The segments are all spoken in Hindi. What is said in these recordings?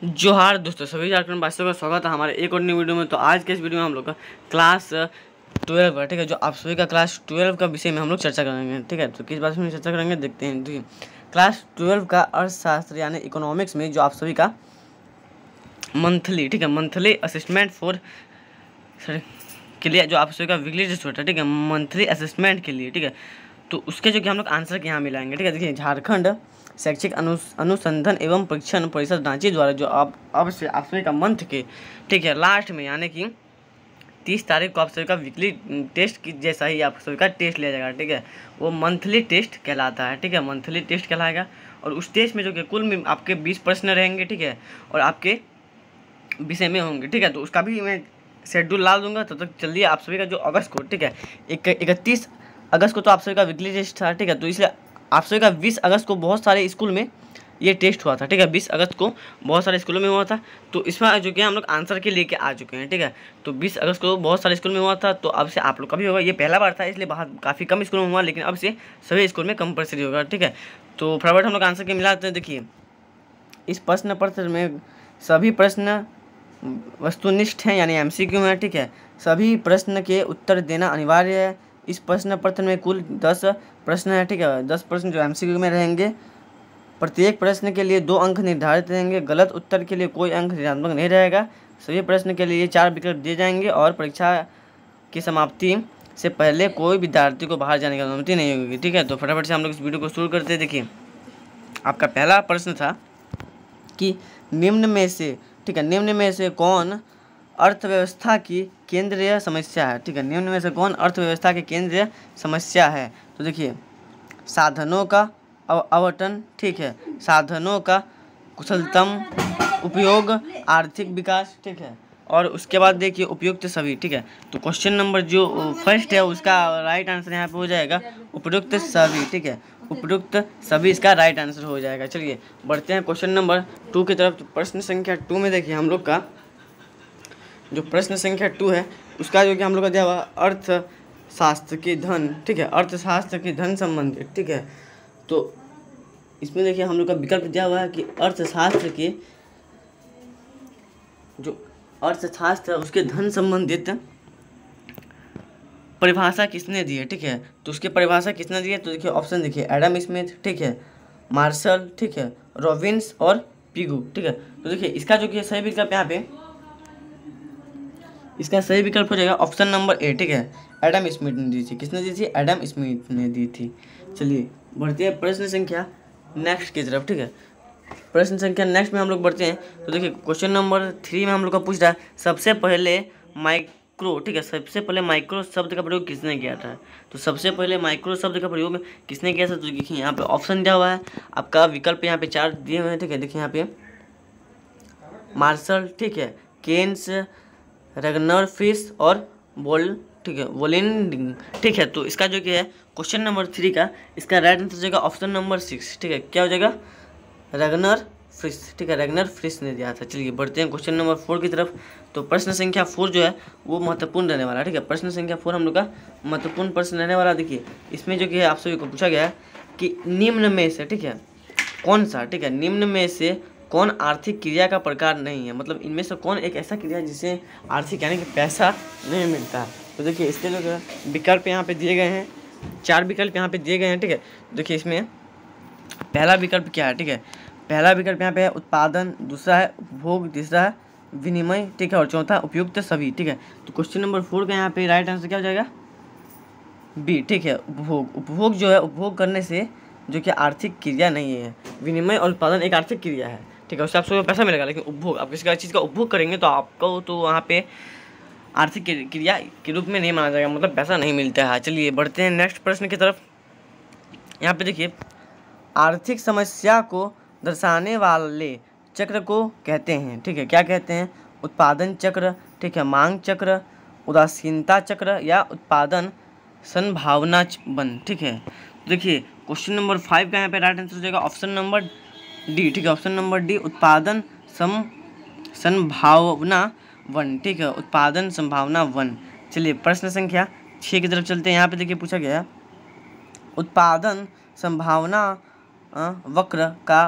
जोहार दोस्तों, सभी झारखंड वासियों का स्वागत है हमारे एक और नई वीडियो में। तो आज के इस वीडियो में हम लोग का क्लास 12 है, ठीक है। जो आप सभी का क्लास 12 का विषय में हम लोग चर्चा करेंगे, ठीक है। तो किस बात में चर्चा करेंगे देखते हैं। ठीक है, क्लास 12 का अर्थशास्त्र यानी इकोनॉमिक्स में जो आप सभी का मंथली, ठीक है, मंथली असेसमेंट फॉर के लिए जो आप सभी का वीकली टेस्ट होता है, ठीक है, मंथली असेसमेंट के लिए, ठीक है। तो उसके जो कि हम लोग आंसर के यहाँ मिलाएंगे, ठीक है। देखिए, झारखंड शैक्षिक अनुसंधान एवं परीक्षण परिषद रांची द्वारा जो अब से आप सभी का मंथ के, ठीक है, लास्ट में यानी कि 30 तारीख को आप सभी का वीकली टेस्ट की जैसा ही आप सभी का टेस्ट लिया जाएगा, ठीक है। वो मंथली टेस्ट कहलाता है, ठीक है, मंथली टेस्ट कहलाएगा। और उस टेस्ट में जो कि कुल में आपके 20 प्रश्न रहेंगे, ठीक है, और आपके विषय में होंगे, ठीक है। तो उसका भी मैं शेड्यूल ला दूंगा। तब तक चलिए आप सभी का जो अगस्त को, ठीक है, 31 अगस्त को तो आप सभी का वीकली टेस्ट था, ठीक है। तो इसलिए आप सभी का 20 अगस्त को बहुत सारे स्कूल में ये टेस्ट हुआ था, ठीक है। 20 अगस्त को बहुत सारे स्कूलों में हुआ था। तो इसमें जो कि हम लोग आंसर के लेके आ चुके हैं, ठीक है। तो 20 अगस्त को बहुत सारे स्कूल में हुआ था। तो अब से आप लोग का भी होगा। ये पहला बार था इसलिए काफ़ी कम स्कूलों में हुआ, लेकिन अब से सभी स्कूल में कंपलसरी होगा, ठीक है। तो फटाफट हम लोग आंसर के मिलाते हैं। देखिए, इस प्रश्न पत्र में सभी प्रश्न वस्तुनिष्ठ हैं यानी MCQ है, ठीक है। सभी प्रश्न के उत्तर देना अनिवार्य है। इस प्रश्न पत्र में कुल 10 प्रश्न है, ठीक है। 10 प्रश्न जो MCQ में रहेंगे। प्रत्येक प्रश्न के लिए 2 अंक निर्धारित रहेंगे। गलत उत्तर के लिए कोई अंक ऋणात्मक नहीं रहेगा। सभी प्रश्न के लिए 4 विकल्प दिए जाएंगे और परीक्षा की समाप्ति से पहले कोई विद्यार्थी को बाहर जाने की अनुमति नहीं होगी, ठीक है। तो फटाफट से हम लोग इस वीडियो को शुरू करते हैं। देखिए, आपका पहला प्रश्न था कि निम्न में से, ठीक है, निम्न में से कौन अर्थव्यवस्था की केंद्रीय समस्या है, ठीक है। निम्न में से कौन अर्थव्यवस्था की केंद्रीय समस्या है। तो देखिए, साधनों का आवंटन, ठीक है, साधनों का कुशलतम उपयोग, आर्थिक विकास, ठीक है, और उसके बाद देखिए उपयुक्त सभी, ठीक है। तो क्वेश्चन नंबर जो फर्स्ट है उसका राइट आंसर यहाँ पे हो जाएगा उपयुक्त सभी, ठीक है। उपयुक्त सभी इसका राइट आंसर हो जाएगा। चलिए बढ़ते हैं क्वेश्चन नंबर 2 की तरफ। तो प्रश्न संख्या 2 में देखिए हम लोग का जो प्रश्न संख्या 2 है उसका जो कि हम लोग का दिया हुआ अर्थशास्त्र की धन, ठीक है, अर्थशास्त्र की धन संबंधित, ठीक है। तो इसमें देखिए हम लोग का विकल्प दिया हुआ है कि अर्थशास्त्र के जो अर्थशास्त्र है उसके धन संबंधित परिभाषा किसने दी है, ठीक है। तो उसकी परिभाषा किसने दी है। तो देखिए ऑप्शन देखिए, एडम स्मिथ, ठीक है, मार्शल, ठीक है, रॉबिन्स और पिगू, ठीक है। तो देखिए इसका जो कि सही विकल्प यहाँ पे, इसका सही विकल्प हो जाएगा ऑप्शन नंबर ए, ठीक है। एडम स्मिथ ने दी थी। किसने दी थी। एडम स्मिथ ने दी थी। चलिए बढ़ते हैं प्रश्न संख्या नेक्स्ट की तरफ, ठीक है। प्रश्न संख्या नेक्स्ट में हम लोग बढ़ते हैं। तो देखिए क्वेश्चन नंबर 3 में हम लोग का पूछ रहा है सबसे पहले माइक्रो, ठीक है, सबसे पहले माइक्रो शब्द का प्रयोग किसने किया था। तो सबसे पहले माइक्रो शब्द का प्रयोग किसने किया था। तो देखिए यहाँ पे ऑप्शन दिया हुआ है आपका, विकल्प यहाँ पे 4 दिए हुए हैं, ठीक है। देखिए यहाँ पे मार्शल, ठीक है, केन्स, रगनर फ्रिश और बोल, ठीक है, वोलिन, ठीक है। तो इसका जो कि है क्वेश्चन नंबर 3 का इसका राइट आंसर हो जाएगा ऑप्शन नंबर 6, ठीक है। क्या हो जाएगा। रगनर फ्रिश, ठीक है, रगनर फ्रिश ने दिया था। चलिए बढ़ते हैं क्वेश्चन नंबर 4 की तरफ। तो प्रश्न संख्या 4 जो है वो महत्वपूर्ण रहने वाला है, ठीक है। प्रश्न संख्या 4 हम लोग का महत्वपूर्ण प्रश्न रहने वाला। देखिए इसमें जो कि है आप सभी को पूछा गया है कि निम्न में से, ठीक है, कौन सा, ठीक है, निम्न में से कौन आर्थिक क्रिया का प्रकार नहीं है। मतलब इनमें से कौन एक ऐसा क्रिया जिसे आर्थिक यानी कि पैसा नहीं मिलता। तो देखिए इसके जो विकल्प यहाँ पे दिए गए हैं, 4 विकल्प यहाँ पे दिए गए हैं, ठीक है। देखिए इसमें पहला विकल्प क्या है, ठीक है। पहला विकल्प यहाँ पे है उत्पादन, दूसरा है उपभोग, तीसरा है विनिमय, ठीक है, और चौथा उपयुक्त सभी, ठीक है। तो क्वेश्चन नंबर 4 का यहाँ पे राइट आंसर क्या हो जाएगा। बी, ठीक है, उपभोग। उपभोग जो है उपभोग करने से जो कि आर्थिक क्रिया नहीं है। विनिमय और उत्पादन एक आर्थिक क्रिया है, ठीक है, उससे आपको पैसा मिलेगा। लेकिन उपभोग, आप किसी चीज़ का उपभोग करेंगे तो आपको तो वहाँ पे आर्थिक क्रिया के रूप में नहीं माना जाएगा, मतलब पैसा नहीं मिलता है। चलिए बढ़ते हैं नेक्स्ट प्रश्न की तरफ। यहाँ पे देखिए आर्थिक समस्या को दर्शाने वाले चक्र को कहते हैं, ठीक है। क्या कहते हैं। उत्पादन चक्र, ठीक है, मांग चक्र, उदासीनता चक्र या उत्पादन संभावना वन, ठीक है। देखिए क्वेश्चन नंबर 5 का यहाँ पे राइट आंसर हो जाएगा ऑप्शन नंबर डी, ठीक है, ऑप्शन नंबर डी, उत्पादन संभावना वन, ठीक है, उत्पादन संभावना वन। चलिए प्रश्न संख्या 6 की तरफ चलते हैं। यहाँ पे देखिए पूछा गया है उत्पादन संभावना वक्र का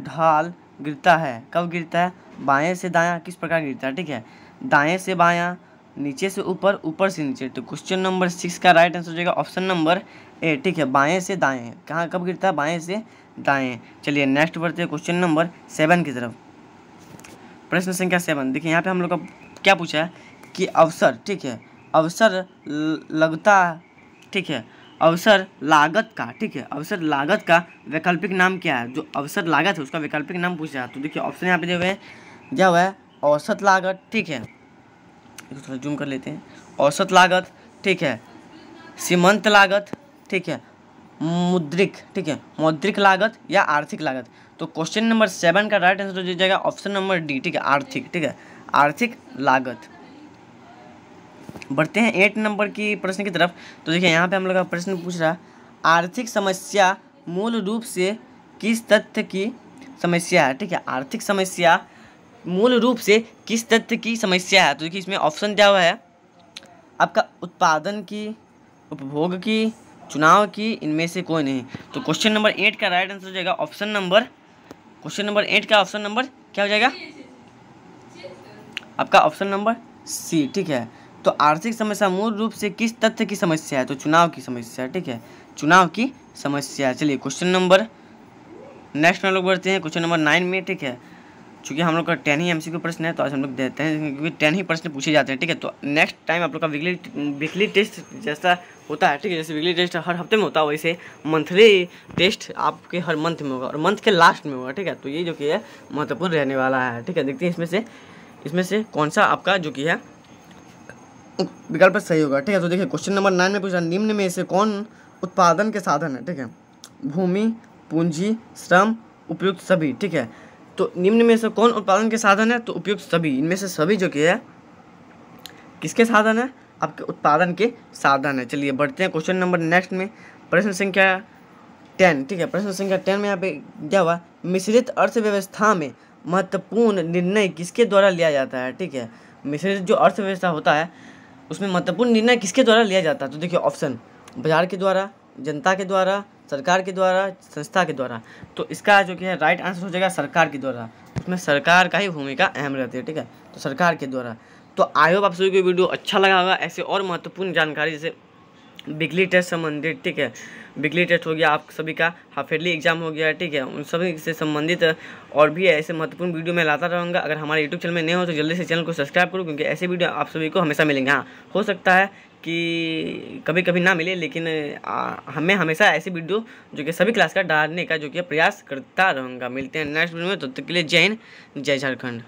ढाल गिरता है। कब गिरता है? बाएं से दायां किस प्रकार गिरता है, ठीक है, दाएं से बायां, नीचे से ऊपर, ऊपर से नीचे। तो क्वेश्चन नंबर 6 का राइट आंसर हो जाएगा ऑप्शन नंबर ए, ठीक है, बाएं से दाएं। कहाँ कब गिरता है? बाएं से दाएं। चलिए नेक्स्ट बढ़ते हैं क्वेश्चन नंबर 7 की तरफ। प्रश्न संख्या 7 देखिए, यहाँ पे हम लोग का क्या पूछा है कि अवसर, ठीक है, अवसर लगता, ठीक है, अवसर लागत का, ठीक है, अवसर लागत का वैकल्पिक नाम क्या है? जो अवसर लागत है उसका वैकल्पिक नाम पूछा है। तो देखिए ऑप्शन यहाँ पे दिए हुए हैं, दिया हुआ है औसत लागत, ठीक है, थोड़ा जूम कर लेते हैं, औसत लागत, ठीक है, सीमांत लागत, ठीक है, मुद्रिक, ठीक है, मौद्रिक लागत या आर्थिक लागत। तो क्वेश्चन नंबर 7 का राइट आंसर हो जाएगा ऑप्शन नंबर डी, ठीक है, आर्थिक, ठीक है, आर्थिक लागत। बढ़ते हैं 8 नंबर की प्रश्न की तरफ। तो देखिए यहाँ पे हम लोग का प्रश्न पूछ रहा है, आर्थिक समस्या मूल रूप से किस तथ्य की समस्या है, ठीक है, आर्थिक समस्या मूल रूप से किस तथ्य की समस्या है। तो देखिए इसमें ऑप्शन दिया हुआ है आपका उत्पादन की, उपभोग की, चुनाव की, इनमें से कोई नहीं। तो क्वेश्चन नंबर 8 का राइट आंसर हो जाएगा ऑप्शन नंबर, क्वेश्चन नंबर 8 का ऑप्शन नंबर क्या हो जाएगा आपका ऑप्शन नंबर सी, ठीक है। तो आर्थिक समस्या मूल रूप से किस तथ्य की समस्या है? तो चुनाव की समस्या, ठीक है, चुनाव की समस्या। चलिए क्वेश्चन नंबर नेक्स्ट में लोग बढ़ते हैं क्वेश्चन नंबर 9 में, ठीक है, चूँकि हम लोग का 10 ही एमसीक्यू प्रश्न है तो आज हम लोग देते हैं, क्योंकि 10 ही प्रश्न पूछे जाते हैं, ठीक है। तो नेक्स्ट टाइम आप लोग का वीकली टेस्ट जैसा होता है, ठीक है, जैसे वीकली टेस्ट हर हफ्ते में होता है वैसे मंथली टेस्ट आपके हर मंथ में होगा और मंथ के लास्ट में होगा, ठीक है। तो ये जो कि है महत्वपूर्ण रहने वाला है, ठीक है। देखते हैं इसमें से कौन सा आपका जो कि है विकल्प सही होगा, ठीक है। तो देखिए क्वेश्चन नंबर 9 में पूछा, निम्न में से कौन उत्पादन के साधन है, ठीक है, भूमि, पूंजी, श्रम, उपयुक्त सभी, ठीक है। तो निम्न में से कौन उत्पादन के साधन है? तो उपयुक्त सभी, इनमें से सभी जो कि है किसके साधन है? आपके उत्पादन के साधन है। चलिए बढ़ते हैं क्वेश्चन नंबर नेक्स्ट में, प्रश्न संख्या 10, ठीक है, प्रश्न संख्या 10 में यहाँ पे दिया हुआ, मिश्रित अर्थव्यवस्था में महत्वपूर्ण निर्णय किसके द्वारा लिया जाता है, ठीक है, मिश्रित जो अर्थव्यवस्था होता है उसमें महत्वपूर्ण निर्णय किसके द्वारा लिया जाता है? तो देखिए ऑप्शन, बाजार के द्वारा, जनता के द्वारा, सरकार के द्वारा, संस्था के द्वारा। तो इसका जो कि है राइट आंसर हो जाएगा सरकार के द्वारा, उसमें सरकार का ही भूमिका अहम रहती है, ठीक है, तो सरकार के द्वारा। तो आई होप आप सभी को वीडियो अच्छा लगा होगा। ऐसे और महत्वपूर्ण जानकारी जैसे वीकली टेस्ट संबंधित, ठीक है, वीकली टेस्ट हो गया आप सभी का, हाफ ईयरली एग्जाम हो गया, ठीक है, उन सभी से संबंधित और भी ऐसे महत्वपूर्ण वीडियो मैं लाता रहूँगा। अगर हमारे यूट्यूब चैनल में नए हो तो जल्दी से चैनल को सब्सक्राइब करो, क्योंकि ऐसे वीडियो आप सभी को हमेशा मिलेंगे। हाँ, हो सकता है कि कभी कभी ना मिले, लेकिन हमें हमेशा ऐसी वीडियो जो कि सभी क्लास का डालने का जो कि प्रयास करता रहूँगा। मिलते हैं नेक्स्ट वीडियो में, तब तक के लिए जय हिंद, जय झारखंड।